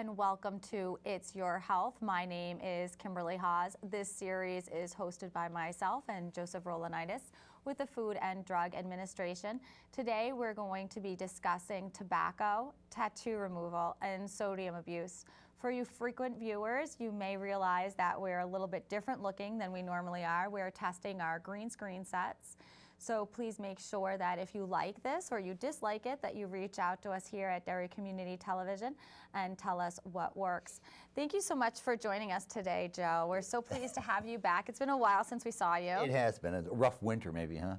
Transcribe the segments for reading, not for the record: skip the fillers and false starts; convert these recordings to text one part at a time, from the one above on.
and welcome to It's Your Health. My name is Kimberley Haas. This series is hosted by myself and Joseph Raulinaitis with the Food and Drug Administration. Today we're going to be discussing tobacco, tattoo removal, and sodium abuse. For you frequent viewers, you may realize that we're a little bit different looking than we normally are. We're testing our green screen sets. So please make sure that if you like this or you dislike it, that you reach out to us here at Derry Community Television and tell us what works. Thank you so much for joining us today, Joe. We're so pleased to have you back. It's been a while since we saw you. It has been a rough winter, maybe, huh?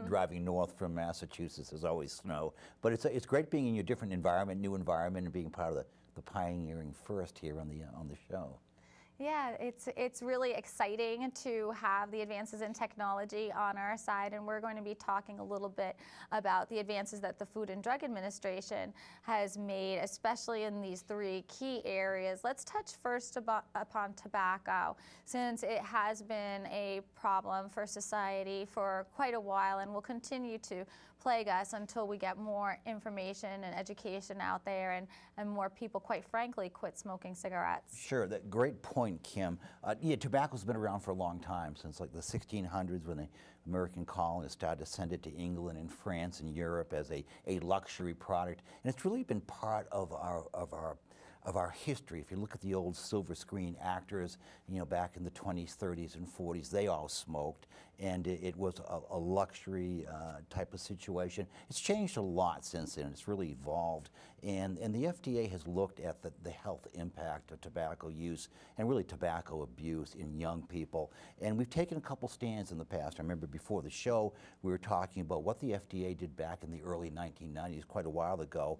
Driving north from Massachusetts, there's always snow. But it's great being in your different environment, new environment, and being part of the pioneering first here on the show. Yeah, it's really exciting to have the advances in technology on our side, and we're going to be talking a little bit about the advances that the Food and Drug Administration has made, especially in these three key areas. Let's touch first upon tobacco, since it has been a problem for society for quite a while and will continue to plague us until we get more information and education out there and more people, quite frankly, quit smoking cigarettes. Sure, that great point, Kim. Yeah, tobacco's been around for a long time, since like the 1600s when the American colonists started to send it to England and France and Europe as a luxury product. And it's really been part of our history. If you look at the old silver screen actors, back in the 20s, 30s, and 40s, they all smoked, and it was a luxury type of situation. It's changed a lot since then. It's really evolved, and the FDA has looked at the health impact of tobacco use and really tobacco abuse in young people, and we've taken a couple stands in the past. I remember before the show we were talking about what the FDA did back in the early 1990s, quite a while ago.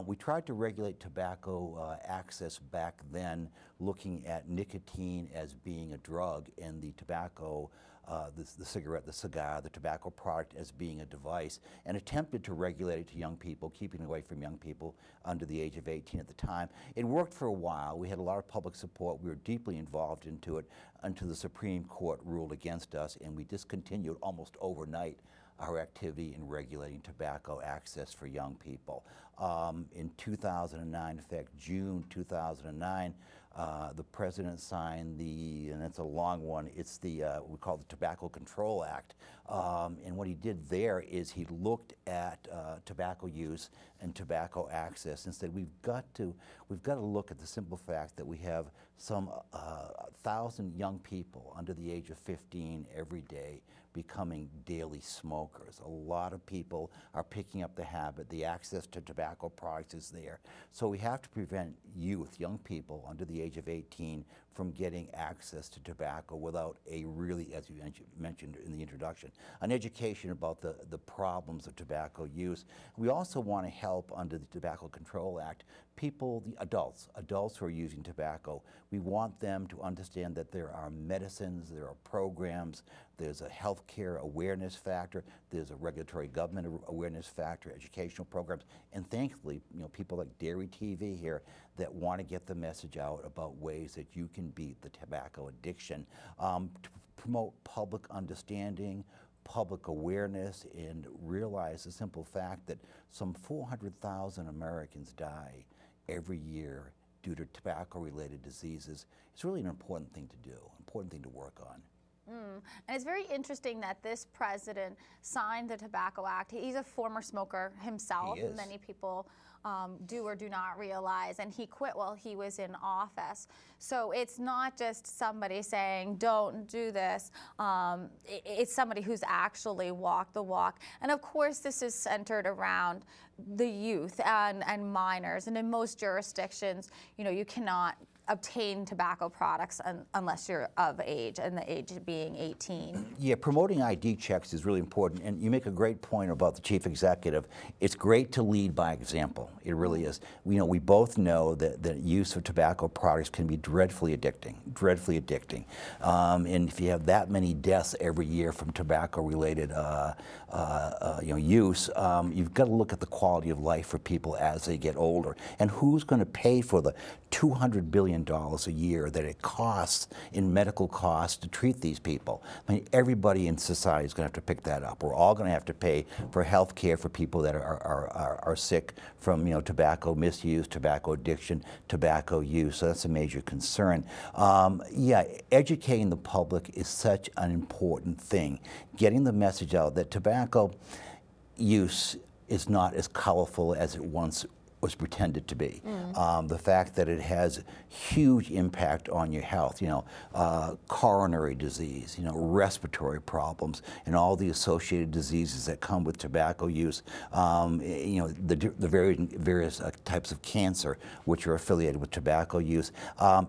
We tried to regulate tobacco access back then, looking at nicotine as being a drug and the tobacco, the cigarette, the cigar, the tobacco product as being a device, and attempted to regulate it to young people, keeping it away from young people under the age of 18 at the time. It worked for a while. We had a lot of public support. We were deeply involved into it until the Supreme Court ruled against us, and we discontinued almost overnight our activity in regulating tobacco access for young people. In 2009, in fact, June 2009, the president signed and it's a long one, it's we call the Tobacco Control Act. And what he did there is he looked at tobacco use and tobacco access and said we've got to look at the simple fact that we have some 1,000 young people under the age of 15 every day becoming daily smokers. A lot of people are picking up the habit. The access to tobacco products is there. So we have to prevent youth, young people under the age of 18 from getting access to tobacco without a really, as you mentioned in the introduction, an education about the problems of tobacco use. We also want to help under the Tobacco Control Act people, the adults who are using tobacco. We want them to understand that there are medicines, there are programs, there's a healthcare awareness factor, there's a regulatory government awareness factor, educational programs, and thankfully, people like Derry TV here that want to get the message out about ways that you can beat the tobacco addiction, to promote public understanding, public awareness, and realize the simple fact that some 400,000 Americans die every year due to tobacco-related diseases. It's really an important thing to do, important thing to work on. And it's very interesting that this president signed the Tobacco Act. He's a former smoker himself. He is. Many people do or do not realize, and he quit while he was in office. So it's not just somebody saying, don't do this. It's somebody who's actually walked the walk. And of course, this is centered around the youth and minors. And in most jurisdictions, you cannot obtain tobacco products unless you're of age, and the age being 18. Yeah, promoting ID checks is really important, and you make a great point about the chief executive. It's great to lead by example. It really is. We both know that the use of tobacco products can be dreadfully addicting, and if you have that many deaths every year from tobacco-related use, you've got to look at the quality of life for people as they get older, and who's going to pay for the $200 billion billion a year that it costs in medical costs to treat these people. I mean, everybody in society is going to have to pick that up. We're all going to have to pay for health care for people that are sick from, tobacco misuse, tobacco addiction, tobacco use. So that's a major concern. Yeah, educating the public is such an important thing. Getting the message out that tobacco use is not as colorful as it once was pretended to be. The fact that it has huge impact on your health, coronary disease, respiratory problems, and all the associated diseases that come with tobacco use, the various types of cancer which are affiliated with tobacco use.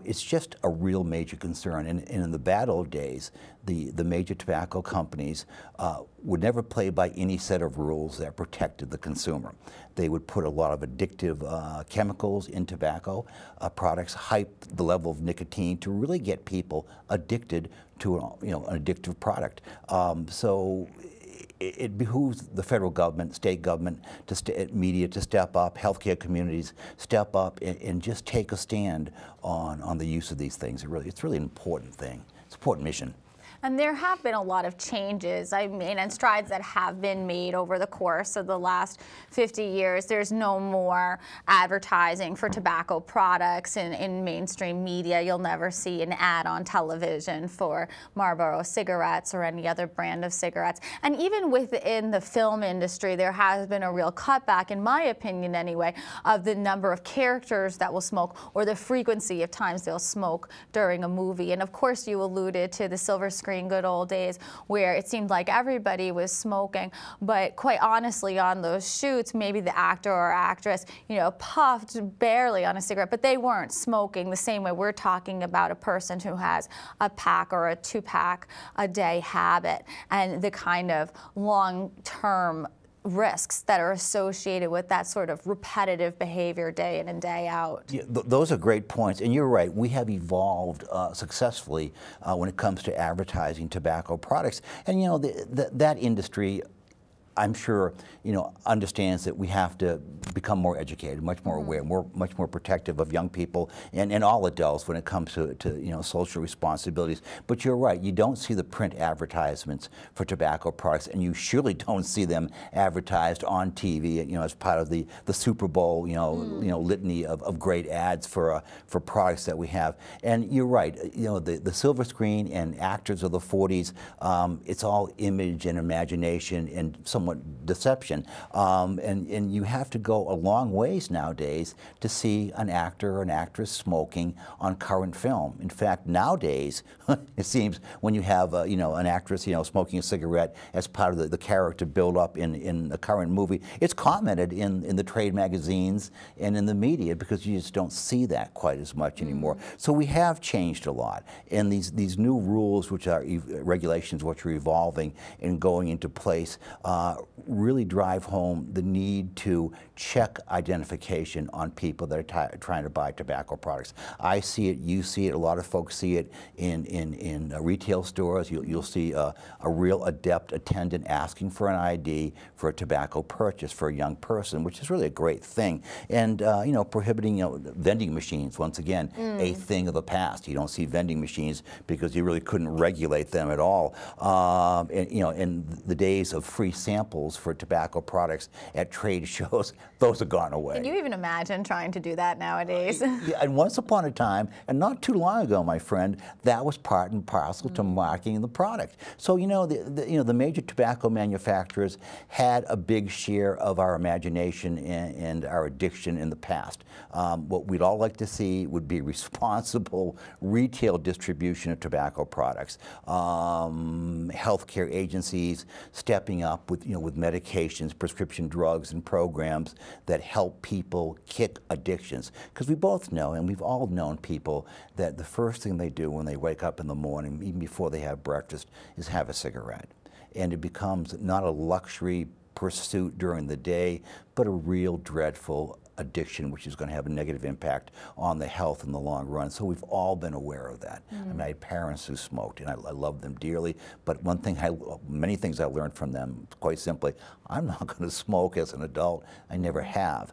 It's just a real major concern. And in the bad old days, the major tobacco companies would never play by any set of rules that protected the consumer. They would put a lot of addictive chemicals in tobacco products, hype the level of nicotine to really get people addicted to an addictive product. So it behooves the federal government, state government, media to step up, healthcare communities step up and just take a stand on the use of these things. It's really an important thing. It's an important mission. And there have been a lot of changes, and strides that have been made over the course of the last 50 years. There's no more advertising for tobacco products in mainstream media. You'll never see an ad on television for Marlboro cigarettes or any other brand of cigarettes. And even within the film industry, there has been a real cutback, in my opinion anyway, of the number of characters that will smoke or the frequency of times they'll smoke during a movie. And of course, you alluded to the silver screen good old days where it seemed like everybody was smoking, but quite honestly on those shoots maybe the actor or actress puffed barely on a cigarette, but they weren't smoking the same way we're talking about a person who has a pack or a 2-pack a day habit and the kind of long-term risks that are associated with that sort of repetitive behavior day in and day out. Yeah, those are great points, and you're right. We have evolved successfully when it comes to advertising tobacco products, and that industry, I'm sure, understands that we have to become more educated, much more aware, much more protective of young people and all adults when it comes to social responsibilities. But you're right, you don't see the print advertisements for tobacco products, and you surely don't see them advertised on TV, as part of the Super Bowl, litany of great ads for products that we have. And you're right, the silver screen and actors of the 40s, it's all image and imagination and somewhat deception. And you have to go a long ways nowadays to see an actor or an actress smoking on current film. In fact, nowadays, it seems when you have an actress smoking a cigarette as part of the character build up in a current movie, it's commented in the trade magazines and in the media because you just don't see that quite as much anymore. So we have changed a lot, and these new rules, which are regulations, which are evolving and going into place, really drive home the need to check identification on people that are trying to buy tobacco products. I see it, you see it, a lot of folks see it in retail stores. You'll see a real adept attendant asking for an ID for a tobacco purchase for a young person, which is really a great thing. And prohibiting vending machines, once again, a thing of the past. You don't see vending machines because you really couldn't regulate them at all. In the days of free samples for tobacco products at trade shows, those have gone away. Can you even imagine trying to do that nowadays? Yeah, and once upon a time, and not too long ago, my friend, that was part and parcel to marketing the product. So the major tobacco manufacturers had a big share of our imagination and our addiction in the past. What we'd all like to see would be responsible retail distribution of tobacco products, healthcare agencies stepping up with medications, prescription drugs, and programs that help people kick addictions. Because we both know, and we've all known people, that the first thing they do when they wake up in the morning, even before they have breakfast, is have a cigarette. And it becomes not a luxury pursuit during the day, but a real dreadful addiction, which is going to have a negative impact on the health in the long run. So we've all been aware of that. I mean, I had parents who smoked, and I love them dearly. But many things I learned from them, quite simply, I'm not going to smoke as an adult. I never have.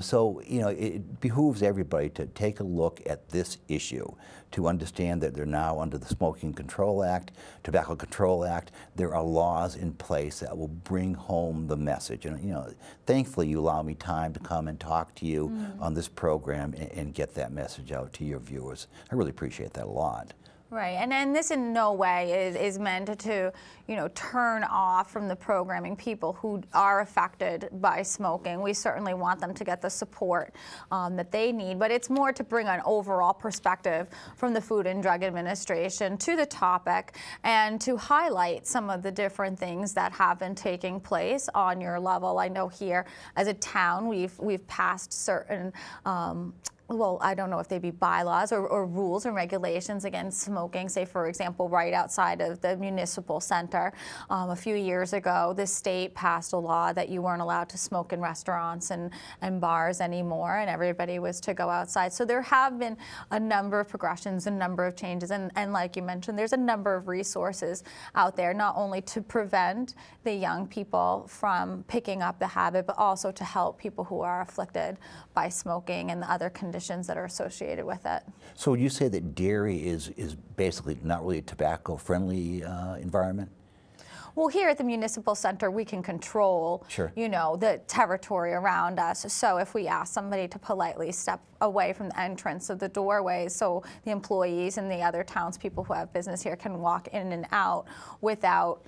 So, you know, it behooves everybody to take a look at this issue, to understand that they're now under the Smoking Control Act, Tobacco Control Act. There are laws in place that will bring home the message. And, you know, thankfully you allow me time to come and talk to you on this program and get that message out to your viewers. I really appreciate that a lot. Right, and this in no way is meant to, you know, turn off from the programming people who are affected by smoking. We certainly want them to get the support that they need, but it's more to bring an overall perspective from the Food and Drug Administration to the topic and to highlight some of the different things that have been taking place on your level. I know here as a town we've passed certain well, I don't know if they be bylaws or rules and regulations against smoking, say, for example, right outside of the municipal center. A few years ago, the state passed a law that you weren't allowed to smoke in restaurants and bars anymore, and everybody was to go outside. So there have been a number of progressions, a number of changes, and like you mentioned, there's a number of resources out there, not only to prevent the young people from picking up the habit, but also to help people who are afflicted by smoking and the other conditions that are associated with it. So would you say that Derry is basically not really a tobacco-friendly environment? Well, here at the municipal center, we can control, you know, the territory around us. So if we ask somebody to politely step away from the entrance of the doorway, so the employees and the other townspeople who have business here can walk in and out without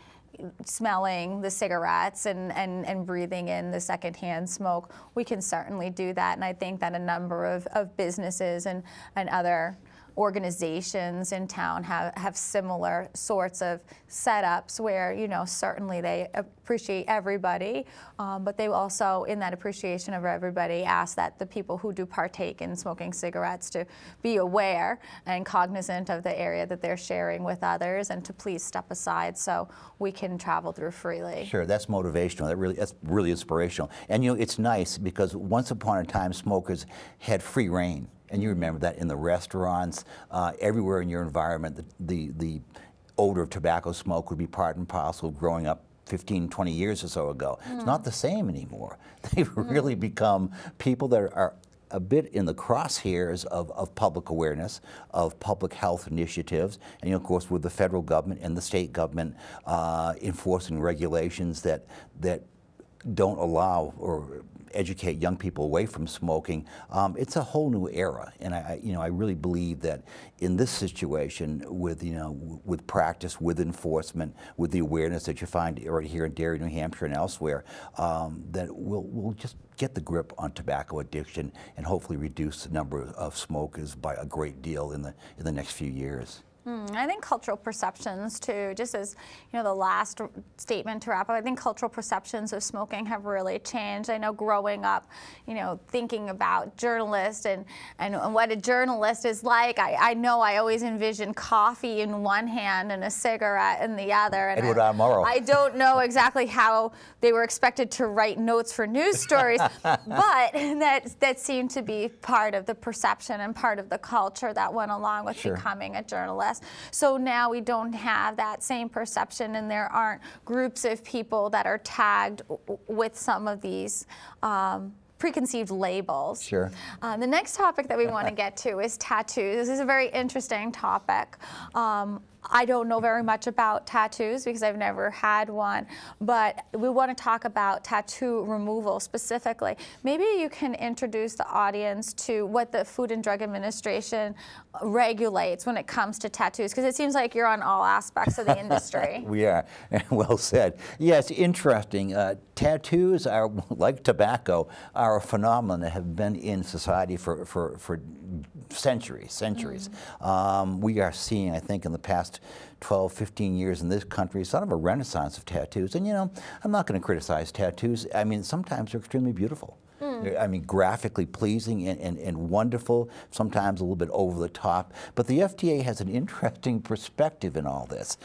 smelling the cigarettes and breathing in the secondhand smoke, we can certainly do that. And I think that a number of businesses and other organizations in town have similar sorts of setups where, you know, certainly they appreciate everybody, but they also, in that appreciation of everybody, ask that the people who do partake in smoking cigarettes to be aware and cognizant of the area that they're sharing with others, and to please step aside so we can travel through freely. Sure, that's motivational. That's really inspirational. And, you know, it's nice because once upon a time smokers had free reign. And you remember that in the restaurants, everywhere in your environment, the odor of tobacco smoke would be part and parcel of growing up 15, 20 years or so ago. It's not the same anymore. They've really become people that are a bit in the crosshairs of public awareness, of public health initiatives, and, you know, of course, with the federal government and the state government enforcing regulations that don't allow or educate young people away from smoking. It's a whole new era, and I really believe that in this situation, with with practice, with enforcement, with the awareness that you find right here in Derry, New Hampshire, and elsewhere, that we'll just get the grip on tobacco addiction and hopefully reduce the number of smokers by a great deal in the next few years. I think cultural perceptions too, just as, you know, the last statement to wrap up, I think cultural perceptions of smoking have really changed. I know growing up, you know, thinking about journalists and what a journalist is like, I know I always envisioned coffee in one hand and a cigarette in the other. And Edward R. Murrow. I don't know exactly how they were expected to write notes for news stories, but that seemed to be part of the perception and part of the culture that went along with becoming a journalist. So now we don't have that same perception, and there aren't groups of people that are tagged with some of these preconceived labels. Sure. The next topic that we want to get to is tattoos. This is a very interesting topic. I don't know very much about tattoos because I've never had one, but we want to talk about tattoo removal specifically. Maybe you can introduce the audience to what the Food and Drug Administration regulates when it comes to tattoos, because it seems like you're on all aspects of the industry. We are. Well said. Yeah, it's interesting. Tattoos are, like tobacco, are a phenomenon that have been in society for centuries. We are seeing, I think, in the past 12, 15 years in this country, sort of a renaissance of tattoos. And, you know, I'm not going to criticize tattoos. I mean, sometimes they're extremely beautiful. I mean, graphically pleasing and wonderful, sometimes a little bit over the top. But the FDA has an interesting perspective in all this.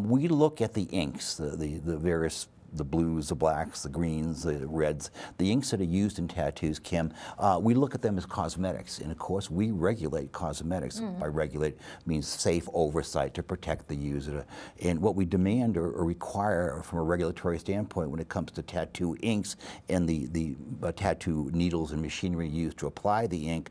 We look at the inks, the various the blues, the blacks, the greens, the reds, the inks that are used in tattoos, Kim, we look at them as cosmetics. And of course, we regulate cosmetics. By regulate means safe oversight to protect the user. And what we demand or require from a regulatory standpoint when it comes to tattoo inks and the tattoo needles and machinery used to apply the ink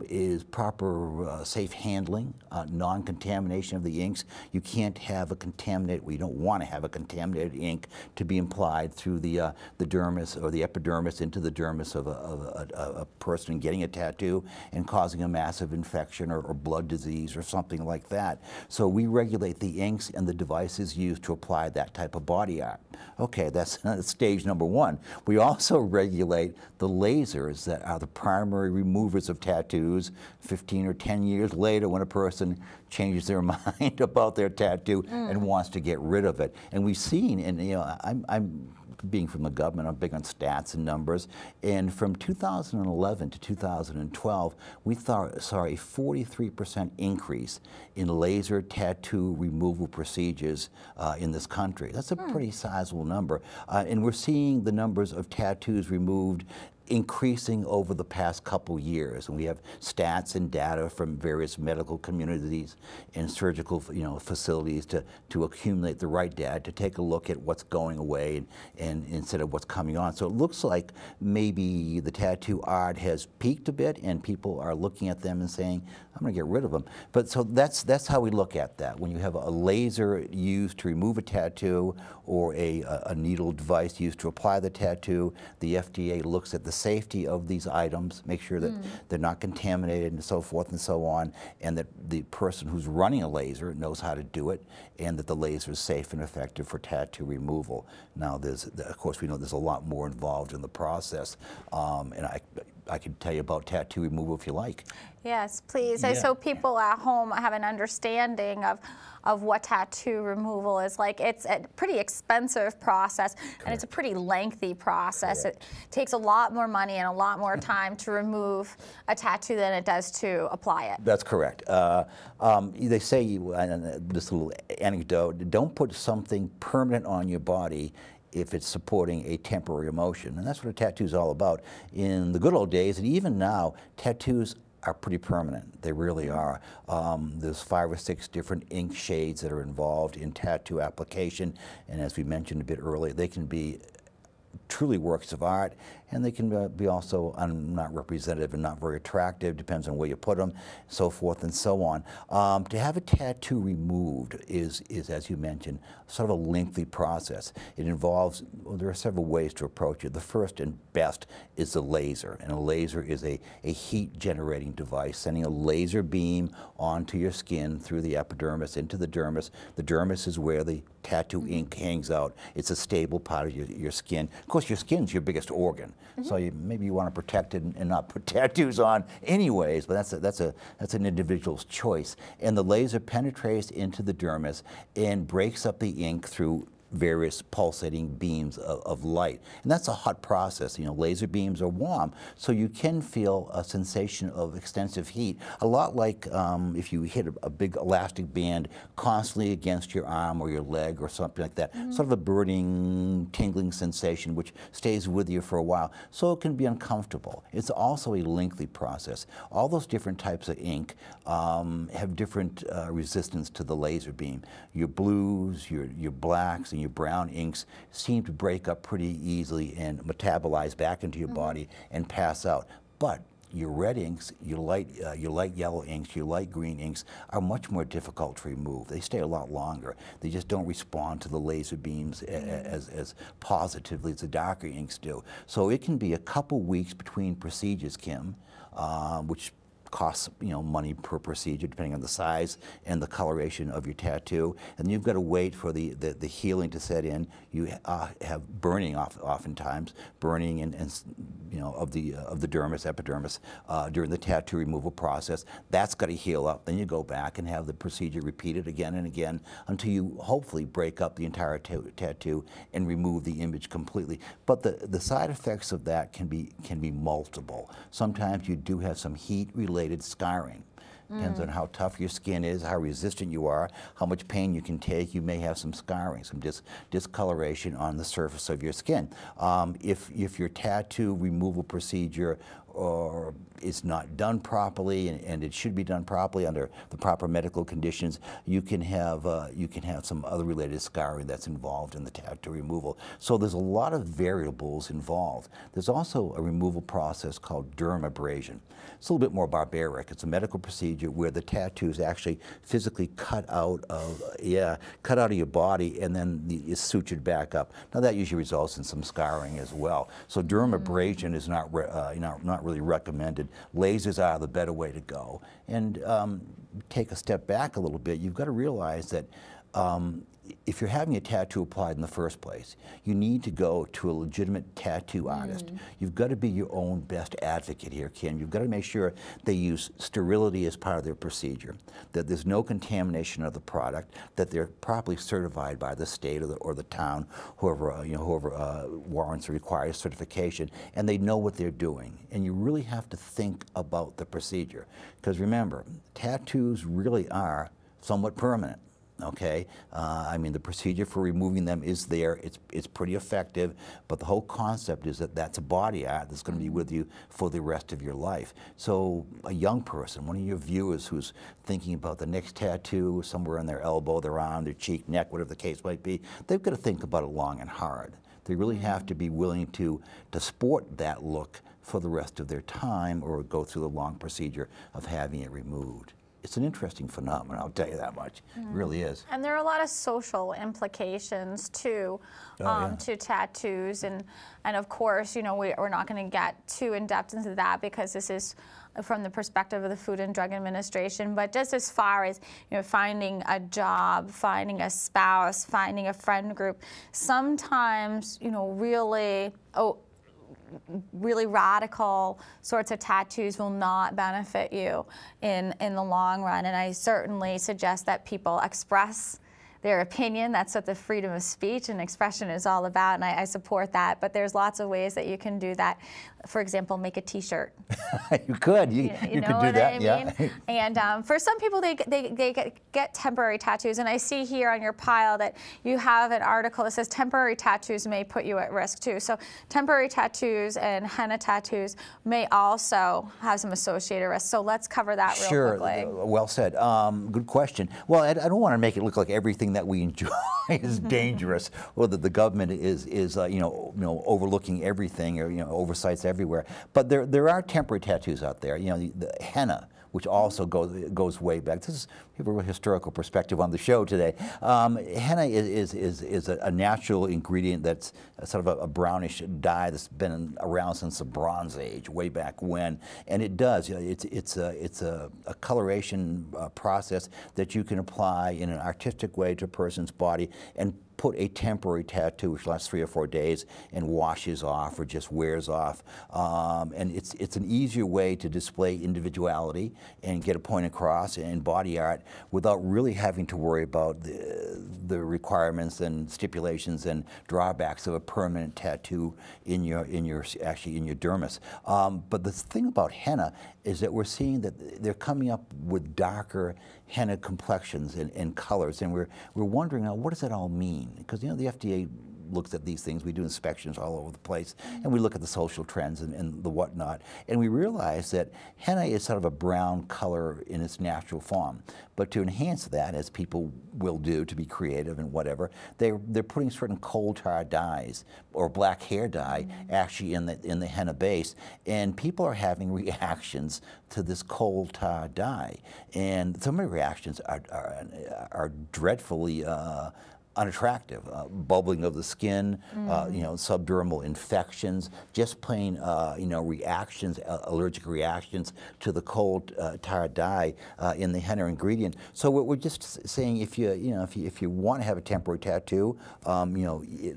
is proper safe handling, non-contamination of the inks. You can't have a contaminated, we don't want to have a contaminated ink to be applied through the dermis or the epidermis into the dermis of a person getting a tattoo and causing a massive infection or blood disease or something like that. So we regulate the inks and the devices used to apply that type of body art. Okay, that's stage number one. We also regulate the lasers that are the primary removers of tattoos 15 or 10 years later when a person changes their mind about their tattoo and wants to get rid of it. And we've seen, and you know, I'm being from the government, I'm big on stats and numbers, and from 2011 to 2012, we saw a 43% increase in laser tattoo removal procedures in this country. That's a pretty sizable number. And we're seeing the numbers of tattoos removed increasing over the past couple years, and we have stats and data from various medical communities and surgical, facilities to accumulate the right data to take a look at what's going away and instead of what's coming on. So it looks like maybe the tattoo art has peaked a bit, and people are looking at them and saying, "I'm going to get rid of them." But so that's how we look at that. When you have a laser used to remove a tattoo or a needle device used to apply the tattoo, the FDA looks at the safety of these items, make sure that they're not contaminated and so forth and so on, and that the person who's running a laser knows how to do it, and that the laser is safe and effective for tattoo removal. Now, of course, we know there's a lot more involved in the process, and I can tell you about tattoo removal if you like. Yes, please. Yeah. So people at home have an understanding of what tattoo removal is like. It's a pretty expensive process, and it's a pretty lengthy process. Correct. It takes a lot more money and a lot more time to remove a tattoo than it does to apply it. That's correct. They say, this little anecdote, don't put something permanent on your body if it's supporting a temporary emotion. And that's what a tattoo is all about. In the good old days, and even now, tattoos are pretty permanent. They really are. There's 5 or 6 different ink shades that are involved in tattoo application. And as we mentioned a bit earlier, they can be truly works of art, and they can be also not representative and not very attractive, depends on where you put them, so forth and so on. To have a tattoo removed is, as you mentioned, sort of a lengthy process. It involves, well, there are several ways to approach it. The first and best is the laser, and a laser is a heat-generating device, sending a laser beam onto your skin through the epidermis into the dermis. The dermis is where the tattoo ink hangs out. It's a stable part of your skin. Of course, your skin's your biggest organ, so maybe you want to protect it and not put tattoos on anyways, but that's an individual's choice. And the laser penetrates into the dermis and breaks up the ink through various pulsating beams of light. And that's a hot process. Laser beams are warm, so you can feel a sensation of extensive heat, a lot like if you hit a big elastic band constantly against your arm or your leg or something like that, sort of a burning, tingling sensation which stays with you for a while, so it can be uncomfortable. It's also a lengthy process. All those different types of ink have different resistance to the laser beam. Your blues, your blacks, and your brown inks seem to break up pretty easily and metabolize back into your body and pass out. But your red inks, your light yellow inks, your light green inks are much more difficult to remove. They stay a lot longer. They just don't respond to the laser beams as positively as the darker inks do. So it can be a couple weeks between procedures, Kim, which costs money per procedure depending on the size and the coloration of your tattoo, and you've got to wait for the healing to set in. You have burning oftentimes, burning and of the dermis, epidermis during the tattoo removal process. That's got to heal up. Then you go back and have the procedure repeated again and again until you hopefully break up the entire tattoo and remove the image completely. But the side effects of that can be multiple. Sometimes you do have some heat-related scarring. Depends on how tough your skin is, how resistant you are, how much pain you can take. You may have some scarring, some discoloration on the surface of your skin. If your tattoo removal procedure or is not done properly, and it should be done properly under the proper medical conditions, you can have some other related scarring that's involved in the tattoo removal. So there's a lot of variables involved. There's also a removal process called dermabrasion. It's a little bit more barbaric. It's a medical procedure where the tattoo is actually physically cut out of your body, and then it's sutured back up. Now that usually results in some scarring as well. So dermabrasion is not really recommended. Lasers are the better way to go. And take a step back a little bit. You've got to realize that if you're having a tattoo applied in the first place, you need to go to a legitimate tattoo artist. You've got to be your own best advocate here, Kim. You've got to make sure they use sterility as part of their procedure, that there's no contamination of the product, that they're properly certified by the state or the town, whoever warrants or requires certification, and they know what they're doing. And you really have to think about the procedure, because remember, tattoos really are somewhat permanent. Okay, I mean, the procedure for removing them is there. It's pretty effective, but the whole concept is that that's a body art that's going to be with you for the rest of your life. So a young person, one of your viewers who's thinking about the next tattoo somewhere on their elbow, their arm, their cheek, neck, whatever the case might be, they've got to think about it long and hard. They really have to be willing to sport that look for the rest of their time, or go through the long procedure of having it removed. It's an interesting phenomenon, I'll tell you that much. It really is. And there are a lot of social implications too, to tattoos, and of course, you know, we're not going to get too in depth into that because this is from the perspective of the Food and Drug Administration. But just as far as, you know, finding a job, finding a spouse, finding a friend group, sometimes, you know, really radical sorts of tattoos will not benefit you in the long run. And I certainly suggest that people express their opinion. That's what the freedom of speech and expression is all about, and I support that. But there's lots of ways that you can do that. For example, make a T-shirt. You could. You could do that. I mean? Yeah. And for some people, they get temporary tattoos. And I see here on your pile that you have an article that says temporary tattoos may put you at risk too. So temporary tattoos and henna tattoos may also have some associated risks. So let's cover that real quickly. Sure. Well said. Good question. Well, I don't want to make it look like everything that we enjoy is dangerous, or that the government is overlooking everything, or oversights everywhere. But there are temporary tattoos out there. You know, the henna, which also goes way back. This is, we have a real historical perspective on the show today. Henna is a natural ingredient that's sort of a brownish dye that's been around since the Bronze Age, way back when. And it does. It's a coloration process that you can apply in an artistic way to a person's body and put a temporary tattoo which lasts 3 or 4 days and washes off or just wears off. And it's an easier way to display individuality and get a point across in body art without really having to worry about the requirements and stipulations and drawbacks of a permanent tattoo in your dermis. But the thing about henna is that we're seeing that they're coming up with darker henna complexions and colors, and we're wondering now, what does that all mean? Because the FDA looks at these things. We do inspections all over the place, and we look at the social trends and the whatnot, and we realize that henna is sort of a brown color in its natural form. But to enhance that, as people will do to be creative and whatever, they're putting certain coal tar dyes or black hair dye actually in the henna base, and people are having reactions to this coal tar dye, and some of the reactions are dreadfully unattractive, bubbling of the skin, subdermal infections, just plain, reactions, allergic reactions to the cold tar dye in the henna ingredient. So we're just saying, if you want to have a temporary tattoo,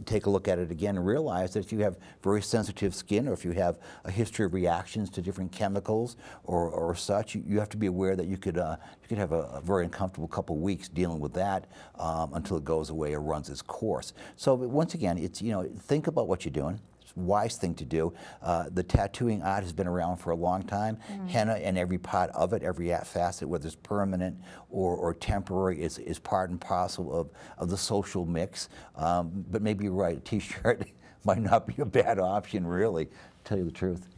take a look at it again and realize that if you have very sensitive skin, or if you have a history of reactions to different chemicals or such, you have to be aware that you could have a very uncomfortable couple of weeks dealing with that until it goes away or runs its course. So once again, it's think about what you're doing. wise thing to do. The tattooing art has been around for a long time. Henna and every part of it, every facet, whether it's permanent or temporary, is part and parcel of the social mix. But maybe you're right, a t-shirt might not be a bad option, really, to tell you the truth.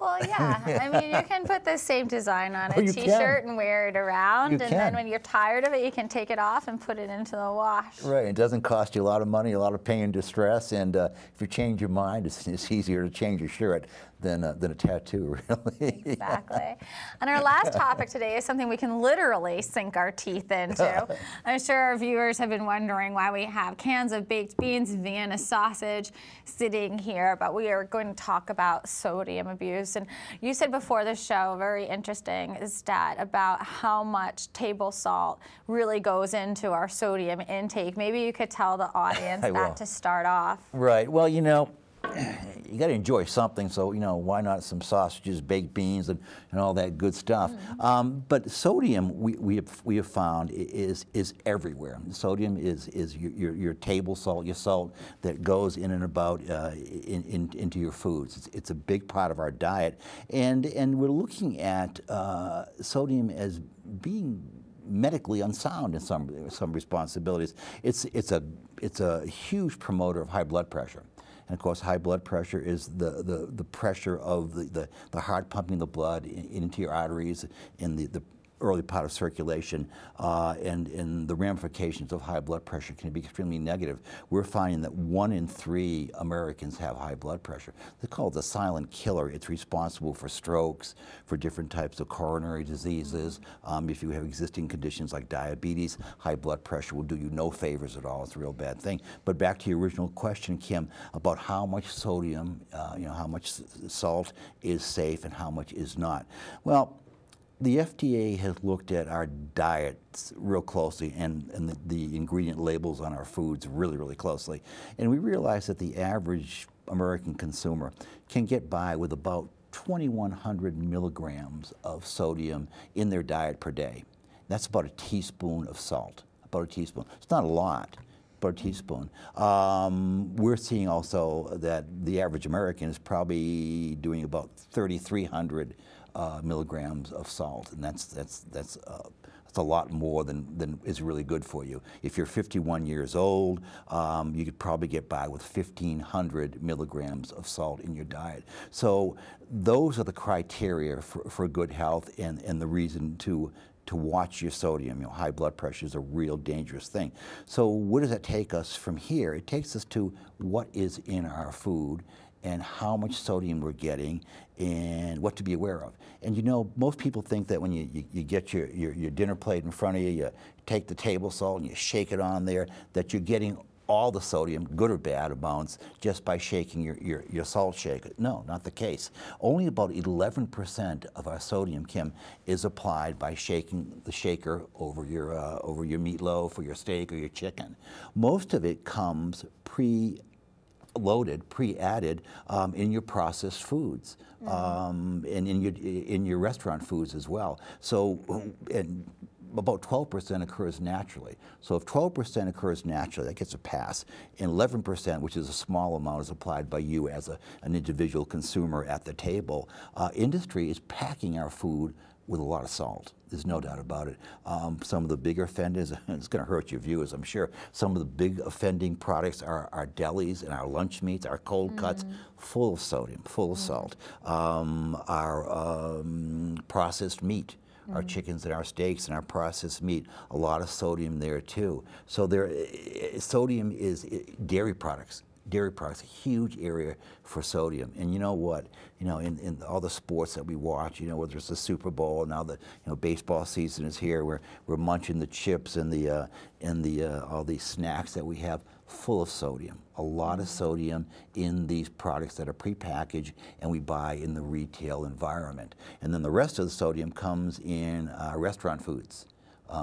Well, yeah. I mean, you can put the same design on a t-shirt and wear it around, and then when you're tired of it, you can take it off and put it into the wash. Right. It doesn't cost you a lot of money, a lot of pain and distress, and if you change your mind, it's easier to change your shirt than a tattoo, really. Exactly. And our last topic today is something we can literally sink our teeth into. I'm sure our viewers have been wondering why we have cans of baked beans, Vienna sausage sitting here, but we are going to talk about sodium abuse. And you said before the show, very interesting stat about how much table salt really goes into our sodium intake. Maybe you could tell the audience that to start off. Right. Well, you know, you got to enjoy something, so why not some sausages, baked beans, and all that good stuff. But sodium, we have found is everywhere. Sodium is your table salt, your salt that goes in and about into your foods. It's a big part of our diet, and we're looking at sodium as being medically unsound in some responsibilities. It's a huge promoter of high blood pressure. And of course, high blood pressure is the pressure of the heart pumping the blood into your arteries in the early part of circulation, and the ramifications of high blood pressure can be extremely negative. We're finding that 1 in 3 Americans have high blood pressure. They call it the silent killer. It's responsible for strokes, for different types of coronary diseases. If you have existing conditions like diabetes, high blood pressure will do you no favors at all. It's a real bad thing. But back to your original question, Kim, about how much sodium, how much salt is safe and how much is not. Well, the FDA has looked at our diets real closely and the ingredient labels on our foods really, really closely. And we realize that the average American consumer can get by with about 2,100 milligrams of sodium in their diet per day. That's about a teaspoon of salt, about a teaspoon. It's not a lot, but a teaspoon. We're seeing also that the average American is probably doing about 3,300 milligrams of salt, and that's a lot more than is really good for you. If you're 51 years old, you could probably get by with 1,500 milligrams of salt in your diet. So those are the criteria for good health and the reason to watch your sodium. High blood pressure is a real dangerous thing. So where does that take us from here? It takes us to what is in our food and how much sodium we're getting and what to be aware of. And most people think that when you get your dinner plate in front of you, you take the table salt and you shake it on there, that you're getting all the sodium, good or bad amounts, just by shaking your salt shaker. No, not the case. Only about 11% of our sodium, Kim, is applied by shaking the shaker over your meatloaf or your steak or your chicken. Most of it comes pre-loaded, pre-added in your processed foods, and in your restaurant foods as well. So, and about 12% occurs naturally. So if 12% occurs naturally, that gets a pass. And 11%, which is a small amount, is applied by you as an individual consumer at the table. Industry is packing our food with a lot of salt. There's no doubt about it. Some of the big offenders, it's going to hurt your viewers, I'm sure. Some of the big offending products are our delis and our lunch meats, our cold cuts, full of sodium, full of salt. Our processed meat, our chickens and our steaks and our processed meat, a lot of sodium there too. So sodium is dairy products. Dairy products, a huge area for sodium. And you know what? In all the sports that we watch, whether it's the Super Bowl, now the baseball season is here, we're munching the chips and all these snacks that we have, full of sodium. A lot of sodium in these products that are prepackaged and we buy in the retail environment. And then the rest of the sodium comes in restaurant foods.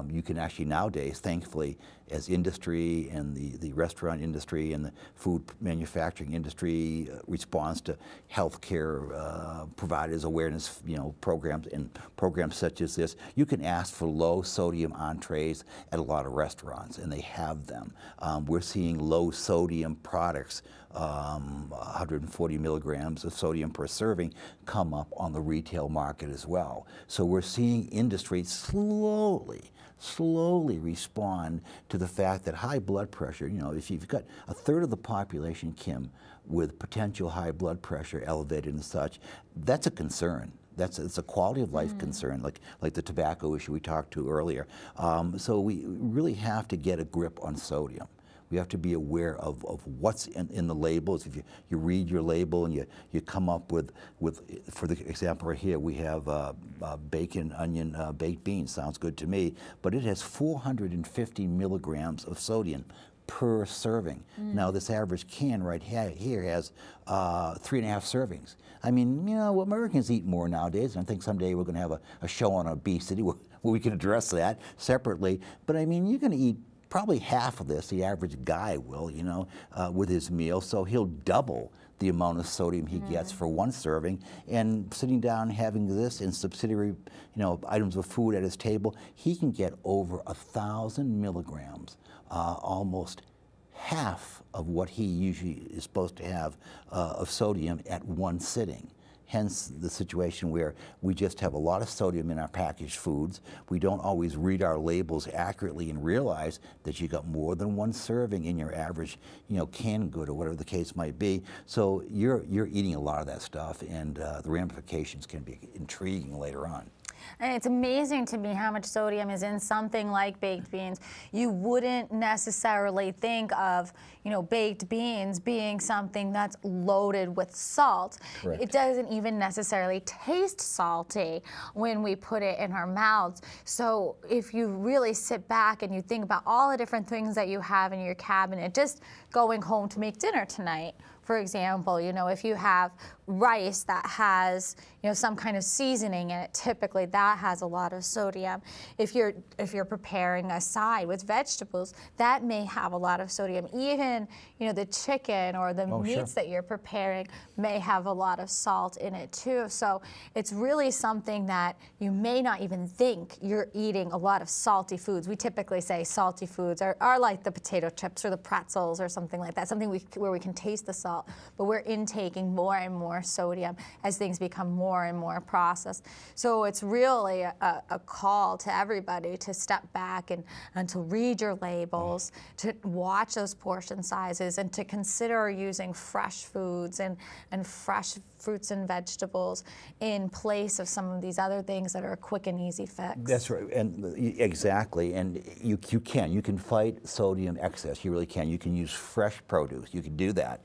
You can actually nowadays, thankfully, as industry and the restaurant industry and the food manufacturing industry responds to healthcare providers awareness, programs and programs such as this, you can ask for low sodium entrees at a lot of restaurants, and they have them. We're seeing low sodium products 140 milligrams of sodium per serving come up on the retail market as well. So we're seeing industry slowly respond to the fact that high blood pressure, you know, if you've got a third of the population, Kim, with potential high blood pressure elevated and such, that's a concern. It's a quality of life concern, like the tobacco issue we talked to earlier. So we really have to get a grip on sodium. We have to be aware of what's in the labels. If you read your label and you come up with, for the example right here, we have bacon, onion, baked beans. Sounds good to me, but it has 450 milligrams of sodium per serving. Now this average can right here has 3.5 servings. I mean, you know, Americans eat more nowadays, and I think someday we're going to have a show on obesity where we can address that separately. But I mean, you're going to eat probably half of this, the average guy will, you know, with his meal, so he'll double the amount of sodium he gets for one serving. And sitting down having this and subsidiary, you know, items of food at his table, he can get over 1,000 milligrams, almost half of what he usually is supposed to have of sodium at one sitting. Hence the situation where we just have a lot of sodium in our packaged foods. We don't always read our labels accurately and realize that you got more than one serving in your average, you know, canned good or whatever the case might be. So you're eating a lot of that stuff, and the ramifications can be intriguing later on. And it's amazing to me how much sodium is in something like baked beans. You wouldn't necessarily think of, you know, baked beans being something that's loaded with salt. Correct. It doesn't even necessarily taste salty when we put it in our mouths. So if you really sit back and you think about all the different things that you have in your cabinet, just going home to make dinner tonight, for example, you know, if you have rice that has, you know, some kind of seasoning in it, typically that has a lot of sodium. If you're preparing a side with vegetables, that may have a lot of sodium. Even, you know, the chicken or the meats that you're preparing may have a lot of salt in it too. So it's really something that you may not even think you're eating a lot of salty foods. We typically say salty foods are like the potato chips or the pretzels or something like that, something where we can taste the salt, but we're intaking more and more sodium as things become more and more processed. So it's really a call to everybody to step back and to read your labels, to watch those portion sizes, and to consider using fresh foods and fresh fruits and vegetables in place of some of these other things that are a quick and easy fix. That's right, and exactly, and you can fight sodium excess, you really can. You can use fresh produce, you can do that.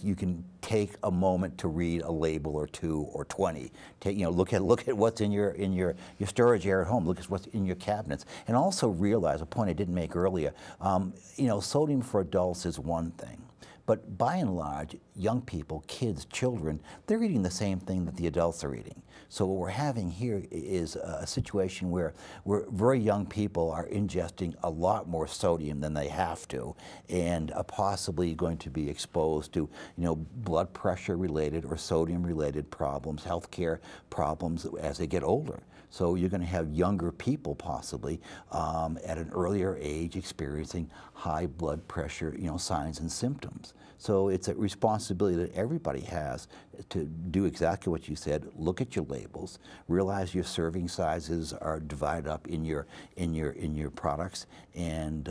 You can take a moment to read a label or 2 or 20. You know, look at what's in your storage area at home. Look at what's in your cabinets, and also realize a point I didn't make earlier. You know, sodium for adults is one thing, but by and large, young people, kids, children, they're eating the same thing that the adults are eating. So what we're having here is a situation where very young people are ingesting a lot more sodium than they have to, and are possibly going to be exposed to, you know, blood pressure related or sodium related problems, healthcare problems as they get older. So you're going to have younger people possibly at an earlier age experiencing high blood pressure, you know, signs and symptoms. So it's a responsibility that everybody has to do exactly what you said. Look at your labels, realize your serving sizes are divided up in your products, and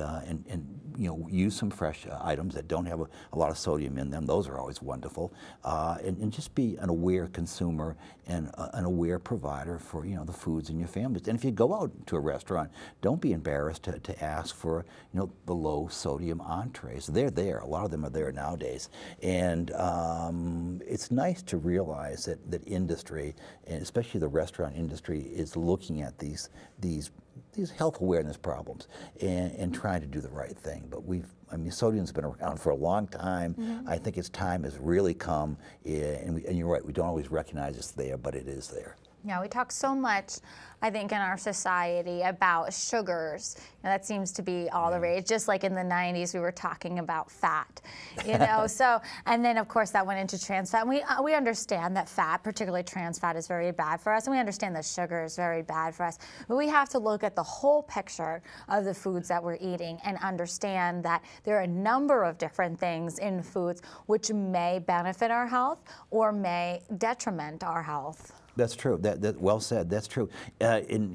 you know, use some fresh items that don't have a lot of sodium in them. Those are always wonderful, and just be an aware consumer and an aware provider for, you know, the foods in your families. And if you go out to a restaurant, don't be embarrassed to ask for, you know, the low sodium entrees. They're there. A lot of them are there nowadays, and it's nice to realize that industry, and especially the restaurant industry, is looking at these health awareness problems and trying to do the right thing. But I mean, sodium's been around for a long time. I think its time has really come, and you're right, we don't always recognize it's there, but it is there. Yeah, we talk so much, I think, in our society about sugars. That seems to be all the rage. Just like in the 90s, we were talking about fat, So, and then of course that went into trans fat. And we understand that fat, particularly trans fat, is very bad for us, and we understand that sugar is very bad for us. But we have to look at the whole picture of the foods that we're eating and understand that there are a number of different things in foods which may benefit our health or may detriment our health. That's true. That well said. That's true. And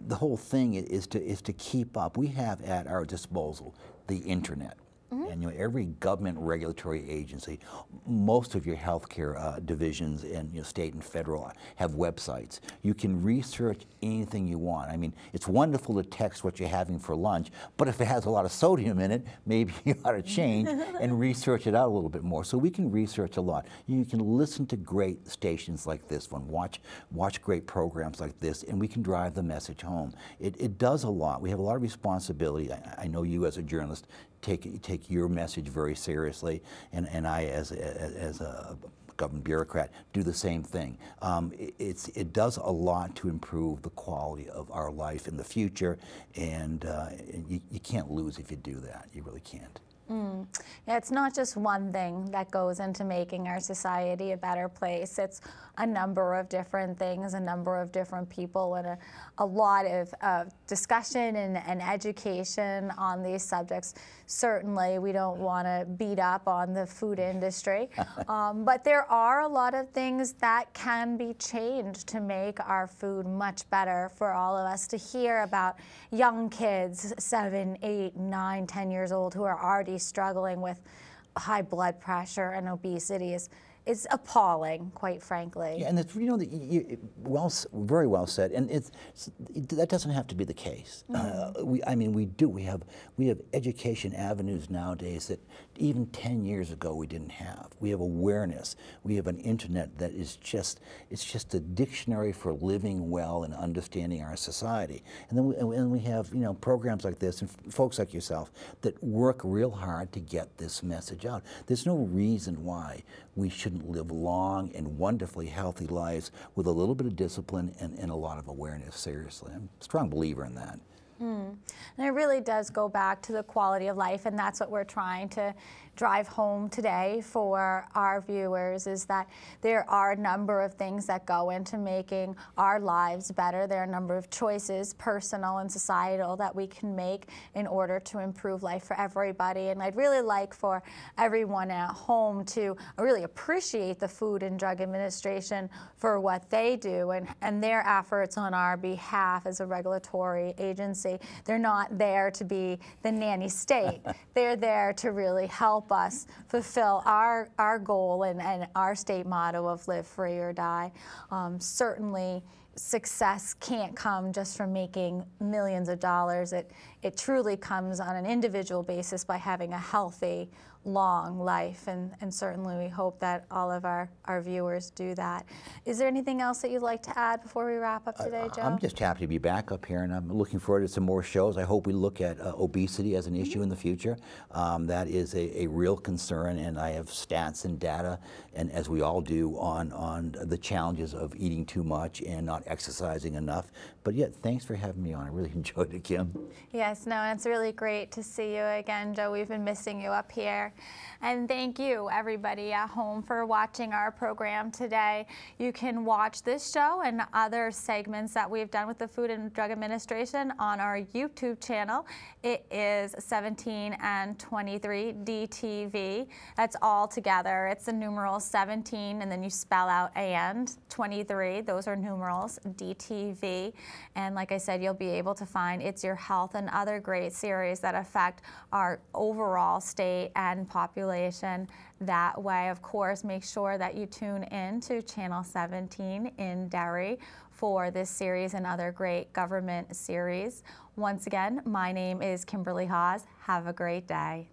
the whole thing is to keep up. We have at our disposal the internet. And every government regulatory agency, most of your healthcare divisions in state and federal have websites. You can research anything you want. I mean, it's wonderful to text what you're having for lunch, but if it has a lot of sodium in it, maybe you ought to change and research it out a little bit more. So we can research a lot. You can listen to great stations like this one, watch great programs like this, and we can drive the message home. It does a lot. We have a lot of responsibility. I know you as a journalist take your message very seriously, and I as a government bureaucrat do the same thing. It does a lot to improve the quality of our life in the future, and you can't lose if you do that. You really can't. Yeah, it's not just one thing that goes into making our society a better place. It's a number of different things, a number of different people, and a lot of discussion and education on these subjects. Certainly, we don't want to beat up on the food industry, but there are a lot of things that can be changed to make our food much better for all of us. To hear about young kids, 7, 8, 9, 10 years old, who are already struggling with high blood pressure and obesity is appalling, quite frankly. Yeah, and it's, very well said. And that doesn't have to be the case. We have education avenues nowadays that even 10 years ago we didn't have. We have awareness. We have an internet that is just a dictionary for living well and understanding our society. And then we have programs like this and folks like yourself that work real hard to get this message out. There's no reason why we shouldn't live long and wonderfully healthy lives with a little bit of discipline and a lot of awareness, seriously. I'm a strong believer in that. And it really does go back to the quality of life, and that's what we're trying to drive home today for our viewers, is that there are a number of things that go into making our lives better. There are a number of choices, personal and societal, that we can make in order to improve life for everybody. And I'd really like for everyone at home to really appreciate the Food and Drug Administration for what they do and their efforts on our behalf as a regulatory agency. They're not there to be the nanny state. They're there to really help us fulfill our goal and our state motto of live free or die. Certainly, success can't come just from making millions of dollars. It truly comes on an individual basis by having a healthy, long life, and certainly we hope that all of our viewers do that. Is there anything else that you'd like to add before we wrap up today, Joe? I'm just happy to be back up here, and I'm looking forward to some more shows. I hope we look at obesity as an issue in the future. That is a real concern, and I have stats and data, and as we all do, on the challenges of eating too much and not exercising enough. But yet, thanks for having me on. I really enjoyed it, Kim. Yes, no, it's really great to see you again, Joe. We've been missing you up here. And thank you, everybody at home, for watching our program today. You can watch this show and other segments that we've done with the Food and Drug Administration on our YouTube channel. It is 17 and 23 DTV. That's all together. It's the numeral 17, and then you spell out and 23. Those are numerals, DTV. And like I said, you'll be able to find It's Your Health and other great series that affect our overall state and population that way. Of course, make sure that you tune in to Channel 17 in Derry for this series and other great government series. Once again, my name is Kimberley Haas. Have a great day.